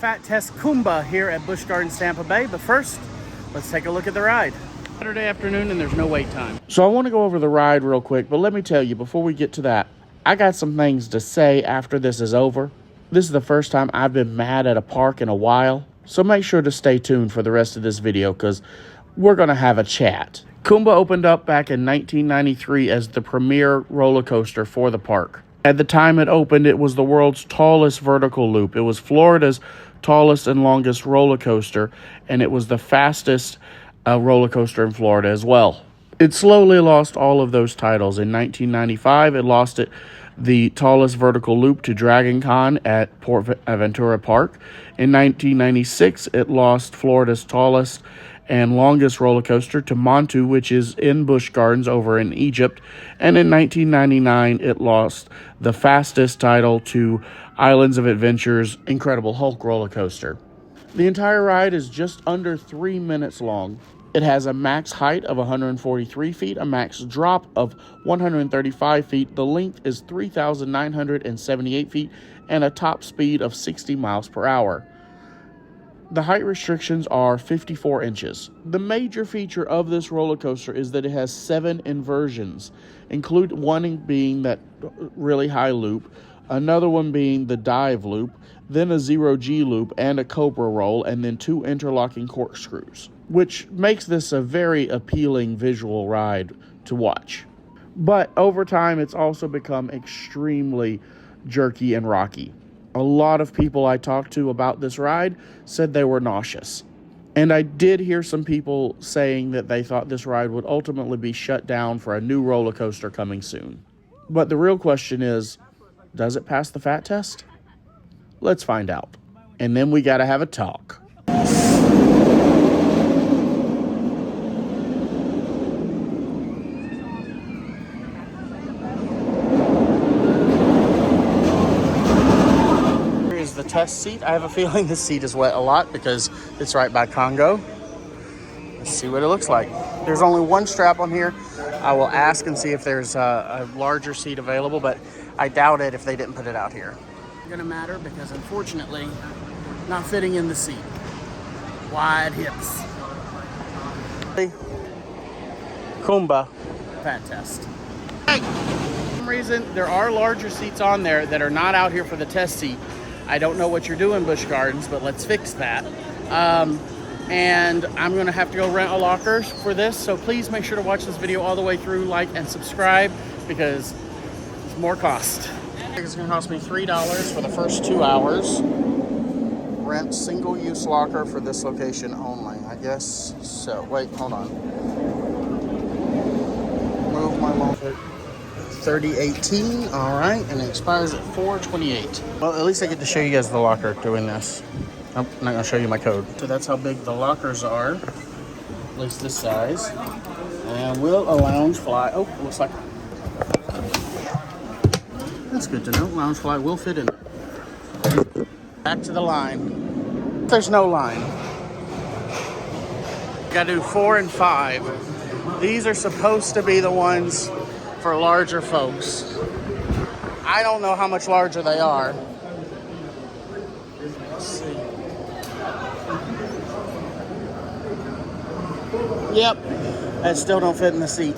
Fat Test Kumba here at Busch Gardens Tampa Bay. But first, let's take a look at the ride. Saturday afternoon and there's no wait time. So I want to go over the ride real quick, but let me tell you, before we get to that, I got some things to say after this is over. This is the first time I've been mad at a park in a while, so make sure to stay tuned for the rest of this video because we're going to have a chat. Kumba opened up back in 1993 as the premier roller coaster for the park. At the time it opened, it was the world's tallest vertical loop. It was Florida's tallest and longest roller coaster, and it was the fastest roller coaster in Florida as well. It slowly lost all of those titles. In 1995, it lost the tallest vertical loop to Dragon Con at Port Ventura Park. In 1996, it lost Florida's tallest and longest roller coaster to Montu, which is in Busch Gardens over in Egypt. And in 1999, it lost the fastest title to Islands of Adventure's Incredible Hulk roller coaster. The entire ride is just under 3 minutes long. It has a max height of 143 feet, a max drop of 135 feet. The length is 3,978 feet, and a top speed of 60 miles per hour. The height restrictions are 54 inches. The major feature of this roller coaster is that it has 7 inversions, one being that really high loop, another one being the dive loop, then a 0G loop and a cobra roll, and then 2 interlocking corkscrews, which makes this a very appealing visual ride to watch. But over time, it's also become extremely jerky and rocky. A lot of people I talked to about this ride said they were nauseous. And I did hear some people saying that they thought this ride would ultimately be shut down for a new roller coaster coming soon. But the real question is, does it pass the fat test? Let's find out. And then we gotta have a talk. Here's the test seat. I have a feeling this seat is wet a lot because it's right by Congo. Let's see what it looks like. There's only one strap on here. I will ask and see if there's a larger seat available, but I doubt it if they didn't put it out here. It's gonna matter because unfortunately, not fitting in the seat. Wide hips. Kumba fat test. Hey, for some reason there are larger seats on there that are not out here for the test seat. I don't know what you're doing, Busch Gardens, but let's fix that. And I'm gonna have to go rent a locker for this, so please make sure to watch this video all the way through, like and subscribe, because it's more cost. It's gonna cost me $3 for the first 2 hours. Rent single-use locker for this location only, I guess so. Wait, hold on. Move my locker. 3018, all right, and it expires at 4/28. Well, at least I get to show you guys the locker doing this. I'm not gonna show you my code. So that's how big the lockers are, at least this size. And will a Loungefly, oh, looks like, that's good to know. Loungefly will fit in. Back to the line. There's no line. Gotta do 4 and 5. These are supposed to be the ones for larger folks. I don't know how much larger they are. Let's see. Yep, I still don't fit in the seat.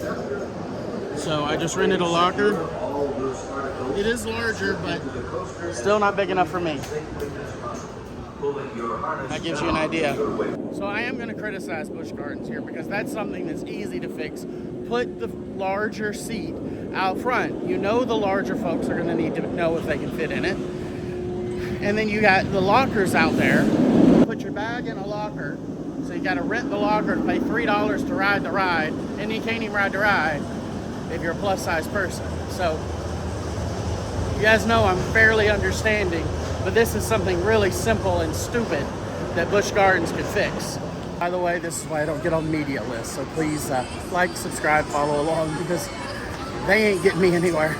So I just rented a locker. It is larger, but still not big enough for me. That gives you an idea. So I am going to criticize Busch Gardens here because that's something that's easy to fix. Put the larger seat out front. You know the larger folks are going to need to know if they can fit in it. And then you got the lockers out there. Put your bag in a locker. So you got to rent the locker to pay $3 to ride the ride. And you can't even ride the ride if you're a plus size person. So you guys know I'm fairly understanding, but this is something really simple and stupid that Busch Gardens could fix. By the way, this is why I don't get on the media list. So please like, subscribe, follow along, because they ain't getting me anywhere.